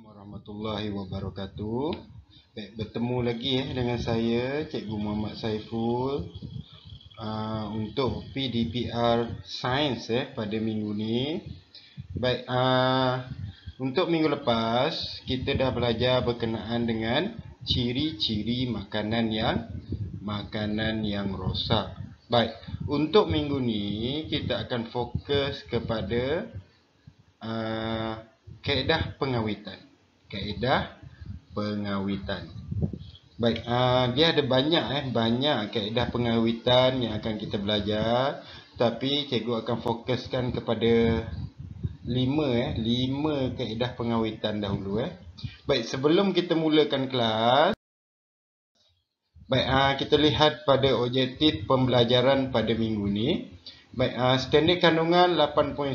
Warahmatullahi wabarakatuh. Baik, bertemu lagi dengan saya Cikgu Muhammad Saiful untuk PDPR Sains pada minggu ni. Baik, untuk minggu lepas kita dah belajar berkenaan dengan ciri-ciri makanan yang rosak. Baik, untuk minggu ni kita akan fokus kepada kaedah pengawitan. Baik, dia ada banyak kaedah pengawitan yang akan kita belajar, tapi cikgu akan fokuskan kepada 5 kaedah pengawitan dahulu. Baik, sebelum kita mulakan kelas, baik, kita lihat pada objektif pembelajaran pada minggu ni. Baik, standard kandungan 8.1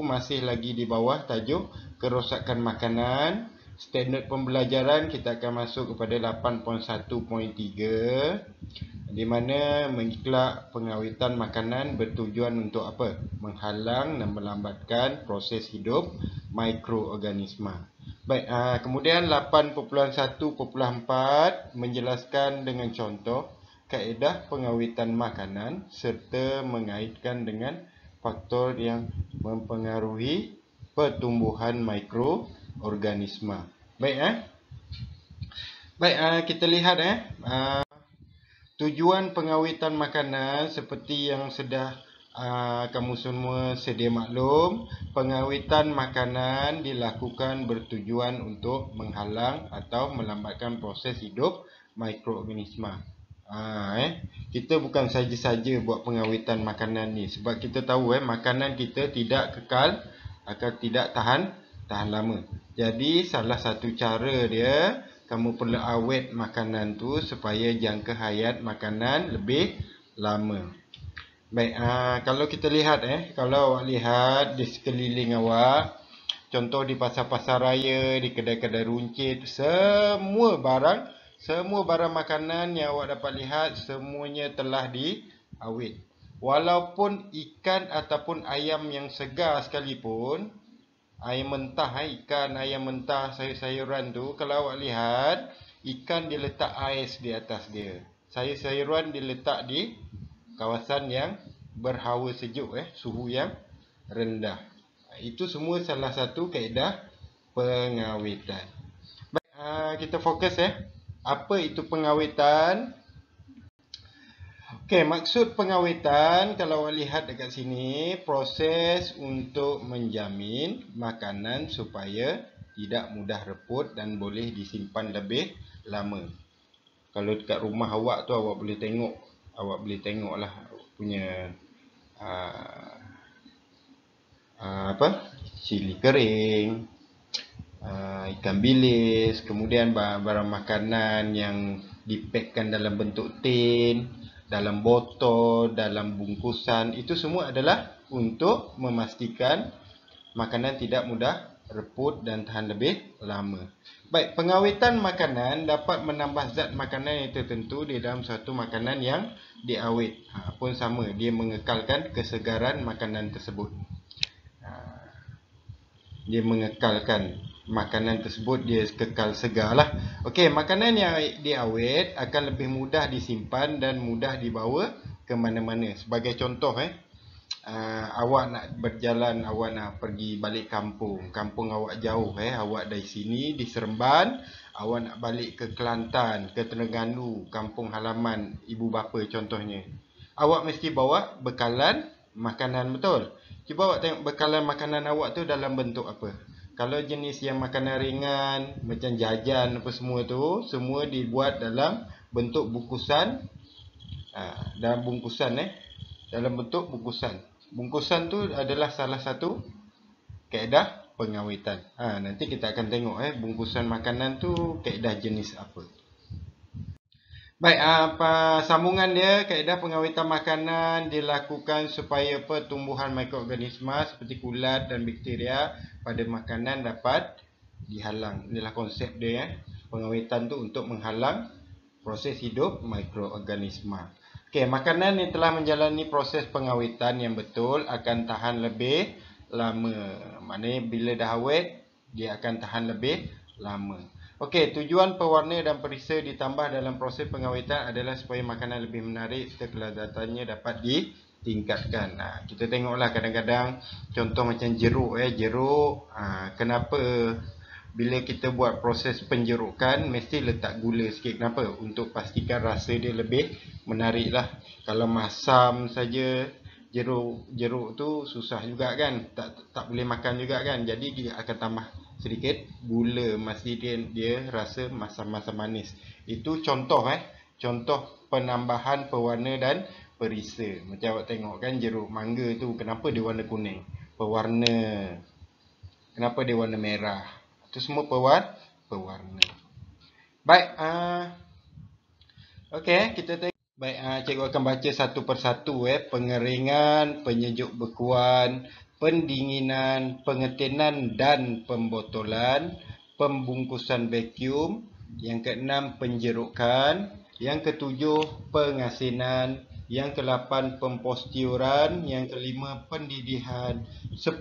masih lagi di bawah tajuk kerosakan makanan. Standard pembelajaran kita akan masuk kepada 8.1.3, di mana mengiklak pengawitan makanan bertujuan untuk apa? Menghalang dan melambatkan proses hidup mikroorganisma. Baik, kemudian 8.1.4 menjelaskan dengan contoh kaedah pengawitan makanan serta mengaitkan dengan faktor yang mempengaruhi pertumbuhan mikroorganisma. Baik, kita lihat tujuan pengawitan makanan seperti yang sudah kamu semua sedia maklum. Pengawitan makanan dilakukan bertujuan untuk menghalang atau melambatkan proses hidup mikroorganisma. Kita bukan saja-saja buat pengawitan makanan ni, sebab kita tahu makanan kita tidak kekal, akan tidak tahan lama. Jadi salah satu cara dia, kamu perlu awet makanan tu supaya jangka hayat makanan lebih lama. Baik, kalau kita lihat kalau awak lihat di sekeliling awak, contoh di pasar-pasar raya, di kedai-kedai runcit, semua barang makanan yang awak dapat lihat semuanya telah diawet. Walaupun ikan ataupun ayam yang segar sekalipun, ayam mentah, ikan, ayam mentah, sayur-sayuran tu, kalau awak lihat, ikan dia letak ais di atas dia. Sayur-sayuran diletak di kawasan yang berhawa sejuk, suhu yang rendah. Itu semua salah satu kaedah pengawitan. Baik, kita fokus apa itu pengawitan? Okey, maksud pengawitan, kalau awak lihat dekat sini, proses untuk menjamin makanan supaya tidak mudah reput dan boleh disimpan lebih lama. Kalau dekat rumah awak tu awak boleh tengoklah punya cili kering, ikan bilis, kemudian barang makanan yang dipakkan dalam bentuk tin, dalam botol, dalam bungkusan, itu semua adalah untuk memastikan makanan tidak mudah reput dan tahan lebih lama. Baik, pengawitan makanan dapat menambah zat makanan yang tertentu di dalam suatu makanan yang diawet. Pun sama, dia mengekalkan kesegaran makanan tersebut. Dia mengekalkan makanan tersebut, dia kekal segar lah. Okey, makanan yang diawet akan lebih mudah disimpan dan mudah dibawa ke mana-mana. Sebagai contoh, awak nak berjalan, awak nak pergi balik kampung awak jauh, awak dari sini di Seremban, awak nak balik ke Kelantan, ke Terengganu, kampung halaman ibu bapa contohnya. Awak mesti bawa bekalan makanan, betul? Cuba awak tengok bekalan makanan awak tu dalam bentuk apa. Kalau jenis yang makanan ringan, macam jajan apa semua tu, semua dibuat dalam bentuk bungkusan. Dalam bentuk bungkusan. Bungkusan tu adalah salah satu kaedah pengawitan. Nanti kita akan tengok bungkusan makanan tu kaedah jenis apa. Baik, sambungan dia, kaedah pengawitan makanan dilakukan supaya pertumbuhan mikroorganisma seperti kulat dan bakteria pada makanan dapat dihalang. Inilah konsep dia, pengawitan tu untuk menghalang proses hidup mikroorganisma. Okey, makanan yang telah menjalani proses pengawitan yang betul akan tahan lebih lama. Maknanya bila dah awet, dia akan tahan lebih lama. Okey, tujuan pewarna dan perisa ditambah dalam proses pengawitan adalah supaya makanan lebih menarik serta kelazatannya dapat ditingkatkan. Kita tengoklah kadang-kadang contoh macam jeruk. Jeruk, kenapa bila kita buat proses penjerukan mesti letak gula sikit. Kenapa? Untuk pastikan rasa dia lebih menarik lah. Kalau masam saja jeruk tu susah juga kan, tak boleh makan juga kan. Jadi dia akan tambah sedikit gula, mesti dia rasa masam-masam manis. Itu contoh contoh penambahan pewarna dan perisa. Macam awak tengok kan jeruk mangga tu, kenapa dia warna kuning? Pewarna. Kenapa dia warna merah? Itu semua pewarna. Baik, okey, kita tengok. Baik, cikgu akan baca satu persatu. Pengeringan, penyejuk bekuan, pendinginan, pengetenan dan pembotolan, pembungkusan vacuum, yang keenam penjerukan, yang ketujuh pengasinan, yang ke-8 pempostiuran, yang ke-5 pendidihan, 10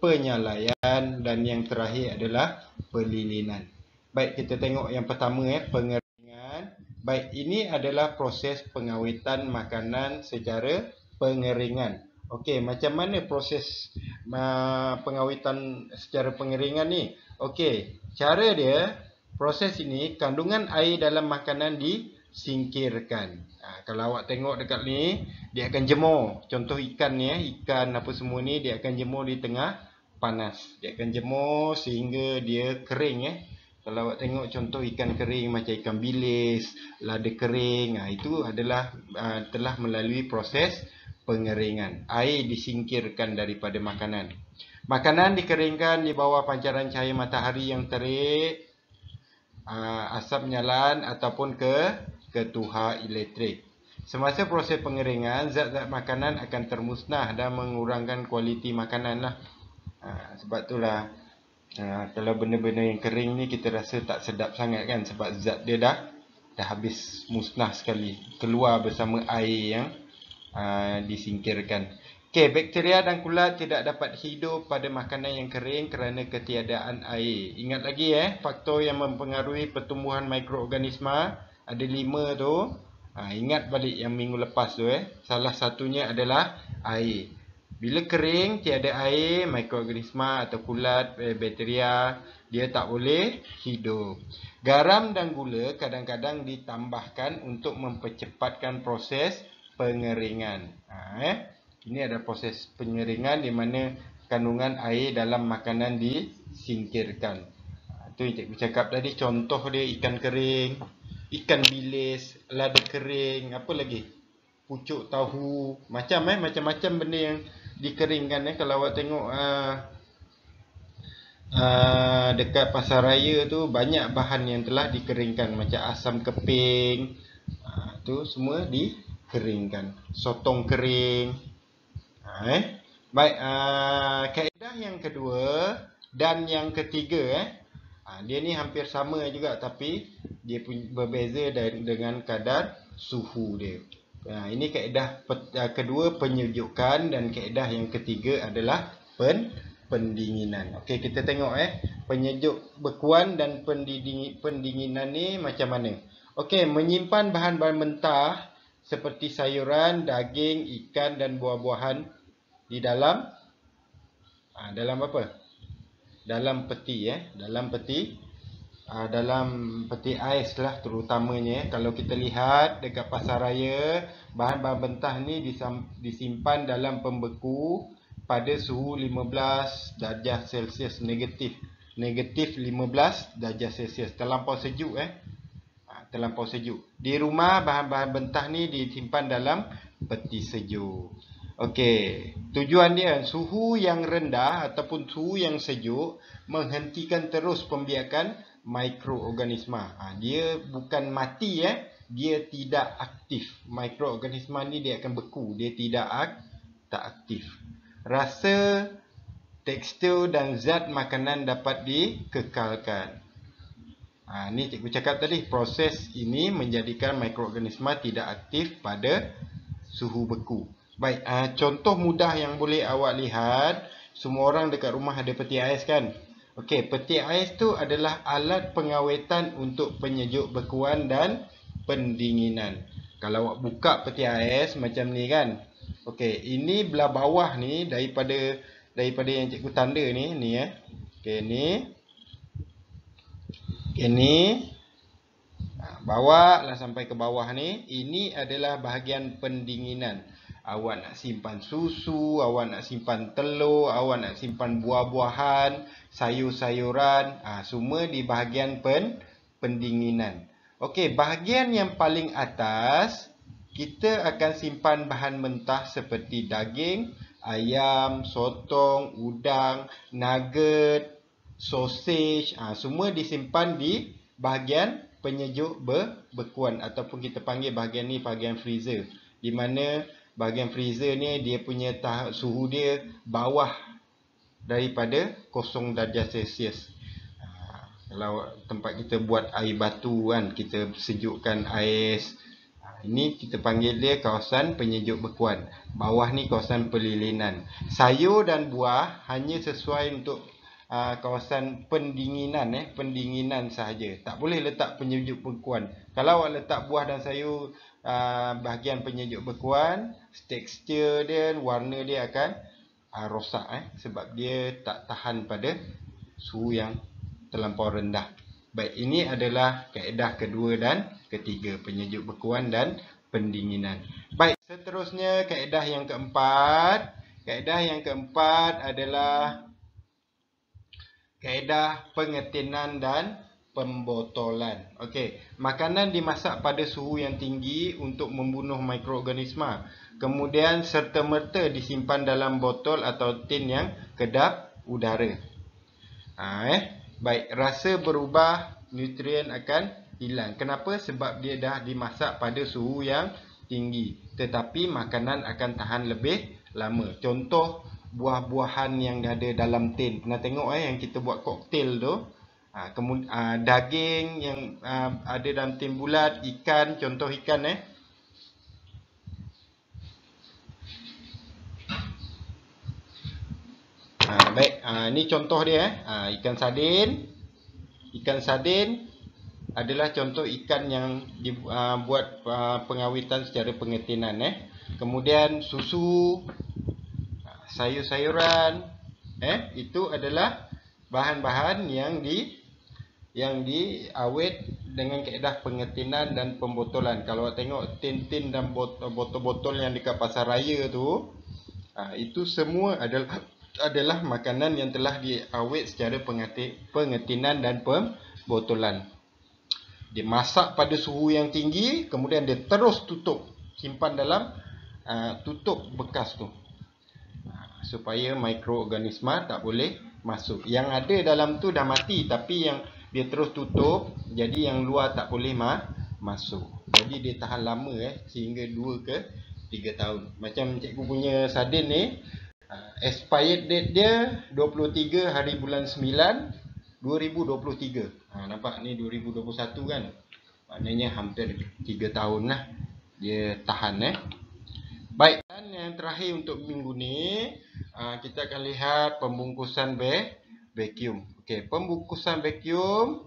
penyalaian dan yang terakhir adalah pelilinan. Baik, kita tengok yang pertama pengeringan. Baik, ini adalah proses pengawitan makanan secara pengeringan. Okey, macam mana proses pengawitan secara pengeringan ni? Okey, cara dia, proses ini kandungan air dalam makanan disingkirkan. Kalau awak tengok dekat ni, dia akan jemur. Contoh ikan ni, ikan apa semua ni dia akan jemur di tengah panas. Dia akan jemur sehingga dia kering Kalau awak tengok contoh ikan kering macam ikan bilis, lada kering, itu adalah telah melalui proses pengeringan. Air disingkirkan daripada makanan. Makanan dikeringkan di bawah pancaran cahaya matahari yang terik, asap nyalan ataupun ketuhar elektrik. Semasa proses pengeringan, zat-zat makanan akan termusnah dan mengurangkan kualiti makanan lah. Sebab itulah kalau benda-benda yang kering ni kita rasa tak sedap sangat kan, sebab zat dia dah habis musnah sekali, keluar bersama air yang disingkirkan. Okey, bakteria dan kulat tidak dapat hidup pada makanan yang kering kerana ketiadaan air. Ingat lagi faktor yang mempengaruhi pertumbuhan mikroorganisma ada 5 tu. Ingat balik yang minggu lepas tu Salah satunya adalah air. Bila kering, tiada air, mikroorganisma atau kulat, bakteria, dia tak boleh hidup. Garam dan gula kadang-kadang ditambahkan untuk mempercepatkan proses pengeringan. Ini adalah proses pengeringan di mana kandungan air dalam makanan disingkirkan. Itu yang cikgu cakap tadi, contoh dia ikan kering, ikan bilis, lada kering, apa lagi? Pucuk tahu, macam-macam benda yang dikeringkan Kalau awak tengok dekat pasar raya tu banyak bahan yang telah dikeringkan, macam asam keping, tu semua dikeringkan. Sotong kering. Baik, kaedah yang kedua dan yang ketiga dia ni hampir sama juga, tapi dia berbeza dengan kadar suhu dia. Ini kaedah kedua penyejukan dan kaedah yang ketiga adalah pendinginan. Okey, kita tengok penyejuk bekuan dan pendinginan ni macam mana. Okey, menyimpan bahan-bahan mentah seperti sayuran, daging, ikan dan buah-buahan di dalam apa? Dalam peti dalam peti ais lah terutamanya. Kalau kita lihat dekat pasar raya, bahan-bahan mentah ni disimpan dalam pembeku pada suhu 15 darjah Celsius negatif 15 darjah Celsius. Terlampau sejuk terlampau sejuk. Di rumah bahan-bahan mentah ni disimpan dalam peti sejuk. Okey, tujuan dia suhu yang rendah ataupun suhu yang sejuk menghentikan terus pembiakan mikroorganisma. Dia bukan mati dia tidak aktif. Mikroorganisma ni dia akan beku, dia tak aktif. Rasa, tekstur dan zat makanan dapat dikekalkan. Ni cikgu cakap tadi, proses ini menjadikan mikroorganisma tidak aktif pada suhu beku. Baik, contoh mudah yang boleh awak lihat, semua orang dekat rumah ada peti ais kan? Okey, peti ais tu adalah alat pengawetan untuk penyejuk bekuan dan pendinginan. Kalau awak buka peti ais macam ni kan. Okey, ini belah bawah ni daripada yang cikgu tanda ni Okey, ni bawa lah sampai ke bawah ni. Ini adalah bahagian pendinginan. Awak nak simpan susu, awak nak simpan telur, awak nak simpan buah-buahan, sayur-sayuran, semua di bahagian pendinginan. Okey, bahagian yang paling atas kita akan simpan bahan mentah seperti daging, ayam, sotong, udang, nugget, sausage, semua disimpan di bahagian penyejuk bekuan ataupun kita panggil bahagian ni bahagian freezer, di mana bahagian freezer ni dia punya suhu dia bawah daripada 0 darjah Celsius. Kalau tempat kita buat air batu kan, kita sejukkan ais, ini kita panggil dia kawasan penyejuk bekuan. Bawah ni kawasan pelilinan. Sayur dan buah hanya sesuai untuk kawasan pendinginan sahaja. Tak boleh letak penyejuk bekuan. Kalau awak letak buah dan sayur bahagian penyejuk bekuan, tekstur dia, warna dia akan rosak sebab dia tak tahan pada suhu yang terlampau rendah. Baik, ini adalah kaedah kedua dan ketiga, penyejuk bekuan dan pendinginan. Baik, seterusnya kaedah yang keempat. Kaedah yang keempat adalah kaedah pengetinan dan pembotolan. Okey, makanan dimasak pada suhu yang tinggi untuk membunuh mikroorganisma. Kemudian serta-merta disimpan dalam botol atau tin yang kedap udara. Baik, rasa berubah, nutrien akan hilang. Kenapa? Sebab dia dah dimasak pada suhu yang tinggi. Tetapi makanan akan tahan lebih lama. Contoh buah-buahan yang ada dalam tin. Pernah tengok yang kita buat koktail tu? Kemudian daging yang ada dalam tin bulat, ikan, contoh ikan baik, ni contoh dia ikan sardin. Ikan sardin adalah contoh ikan yang dibuat pengawitan secara pengetinan Kemudian susu, sayur-sayuran, itu adalah bahan-bahan yang diawet dengan kaedah pengetinan dan pembotolan. Kalau tengok tin-tin dan botol-botol yang dekat pasar raya tu, itu semua adalah makanan yang telah diawet secara pengetinan dan pembotolan. Dia masak pada suhu yang tinggi, kemudian dia terus tutup, simpan dalam tutup bekas tu, supaya mikroorganisma tak boleh masuk. Yang ada dalam tu dah mati, tapi yang dia terus tutup, jadi yang luar tak boleh masuk. Jadi dia tahan lama sehingga 2 ke 3 tahun. Macam cikgu punya sardin ni, expired date dia 23 hari bulan 9 2023. Nampak ni 2021 kan. Maknanya hampir 3 tahun lah dia tahan Baik, dan yang terakhir untuk minggu ni, kita akan lihat pembungkusan vacuum. Okey, pembungkusan vacuum,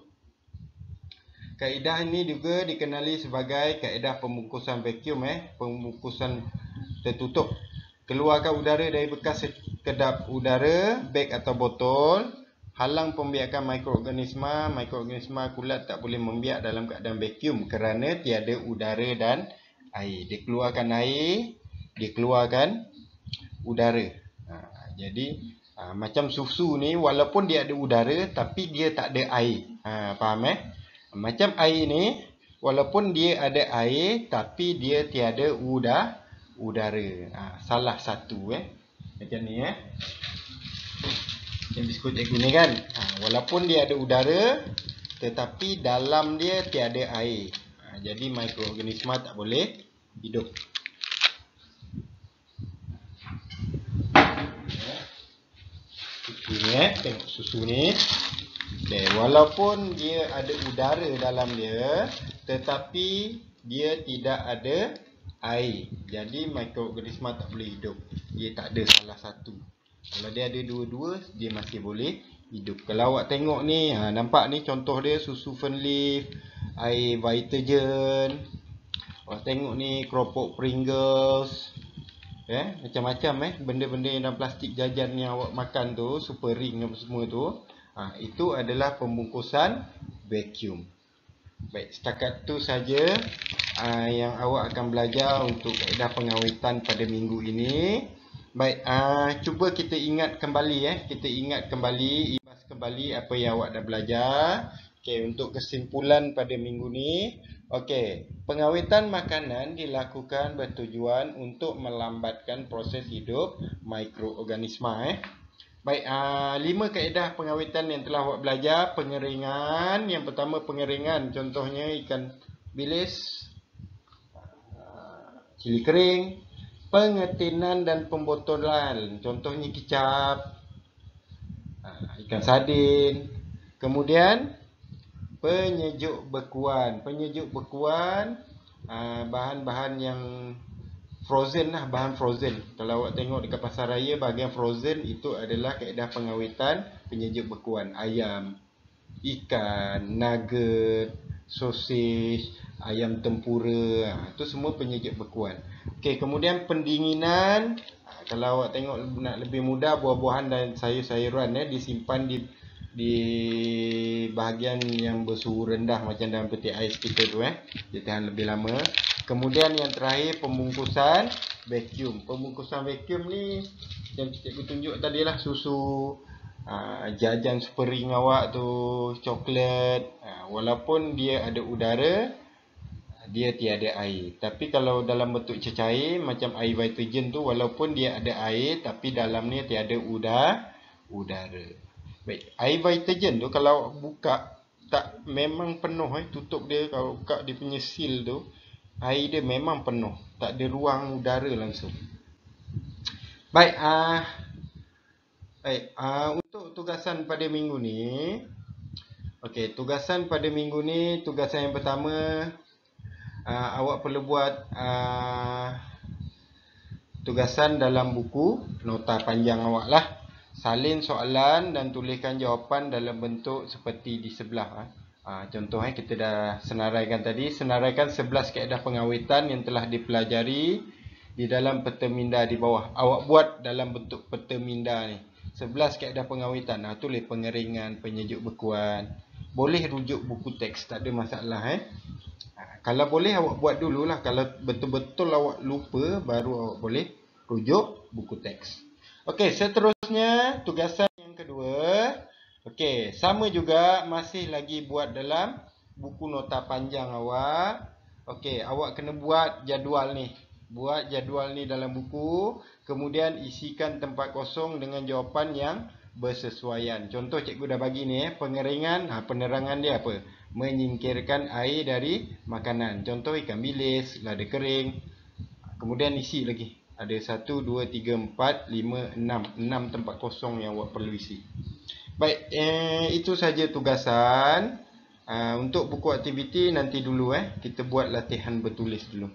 kaedah ini juga dikenali sebagai kaedah pembungkusan vacuum pembungkusan tertutup. Keluarkan udara dari bekas kedap udara, beg atau botol. Halang pembiakan mikroorganisma. Mikroorganisma kulat tak boleh membiak dalam keadaan vacuum kerana tiada udara dan air. Dia keluarkan air, dia keluarkan udara. Jadi macam susu ni, walaupun dia ada udara tapi dia tak ada air. Faham Macam air ni, walaupun dia ada air tapi dia tiada udara. Salah satu macam ni Macam biskut cikgu ni kan. Walaupun dia ada udara tetapi dalam dia tiada air. Jadi mikroorganisma tak boleh hidup. Susu ni, tengok susu ni. Okay, walaupun dia ada udara dalam dia, tetapi dia tidak ada air. Jadi mikroorganisma tak boleh hidup. Dia tak ada salah satu. Kalau dia ada dua-dua, dia masih boleh hidup. Kalau awak tengok ni, nampak ni contoh dia susu Fernleaf, air Vitagen. Awak tengok ni keropok Pringles. Macam-macam benda-benda yang dalam plastik jajan yang awak makan tu, super ring apa semua tu, itu adalah pembungkusan vacuum. Baik, setakat tu saja yang awak akan belajar untuk kaedah pengawitan pada minggu ini. Baik, cuba kita ingat kembali kita ingat kembali, ibas kembali apa yang awak dah belajar. Okey, untuk kesimpulan pada minggu ni, okey, pengawitan makanan dilakukan bertujuan untuk melambatkan proses hidup mikroorganisma. Baik, 5 kaedah pengawitan yang telah awak belajar. Pengeringan, yang pertama pengeringan, contohnya ikan bilis, cili kering. Pengetinan dan pembotolan, contohnya kicap, ikan sardin. Kemudian penyejuk bekuan. Penyejuk bekuan, bahan-bahan yang frozen lah, bahan frozen. Kalau awak tengok dekat pasar raya, bahagian frozen itu adalah kaedah pengawitan penyejuk bekuan. Ayam, ikan, nugget, sosis, ayam tempura, itu semua penyejuk bekuan. Okey, kemudian pendinginan. Kalau awak tengok nak lebih mudah, buah-buahan dan sayur-sayuran disimpan di bahagian yang bersuhu rendah macam dalam peti ais kita tu, dia tahan lebih lama. Kemudian yang terakhir, pembungkusan vacuum. Pembungkusan vacuum ni yang cikgu tunjuk tadi lah, susu, jajan super ring awak tu, coklat, walaupun dia ada udara, dia tiada air. Tapi kalau dalam bentuk cecair macam air Vitagen tu, walaupun dia ada air tapi dalamnya tiada udara. Baik, air Vitagen tu kalau buka tak memang penuh, tutup dia, kalau buka dia punya seal tu, air dia memang penuh, tak ada ruang udara langsung. Baik, untuk tugasan pada minggu ni. Okey, tugasan pada minggu ni, tugasan yang pertama, awak perlu buat tugasan dalam buku nota panjang awak lah. Salin soalan dan tuliskan jawapan dalam bentuk seperti di sebelah. Contoh kita dah senaraikan tadi. Senaraikan 11 kaedah pengawitan yang telah dipelajari di dalam peta minda di bawah. Awak buat dalam bentuk peta minda ni. 11 kaedah pengawitan. Tulis pengeringan, penyejuk bekuan. Boleh rujuk buku teks, tak ada masalah. Kalau boleh awak buat dululah. Kalau betul-betul awak lupa, baru awak boleh rujuk buku teks. Okey, seterusnya tugasan yang kedua. Okey, sama juga, masih lagi buat dalam buku nota panjang awak. Okey, awak kena buat jadual ni. Buat jadual ni dalam buku. Kemudian isikan tempat kosong dengan jawapan yang bersesuaian. Contoh cikgu dah bagi ni, pengeringan, penerangan dia apa? Menyingkirkan air dari makanan. Contoh ikan bilis, lada kering. Kemudian isi lagi. Ada 1, 2, 3, 4, 5, 6 tempat kosong yang awak perlu isi. Baik, itu saja tugasan. Untuk buku aktiviti nanti dulu kita buat latihan bertulis dulu.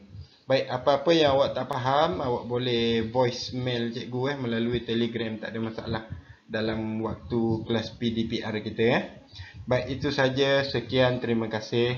Baik, apa-apa yang awak tak faham, awak boleh voice mail cikgu melalui Telegram, tak ada masalah dalam waktu kelas PDPR kita. Baik, itu saja. Sekian, terima kasih.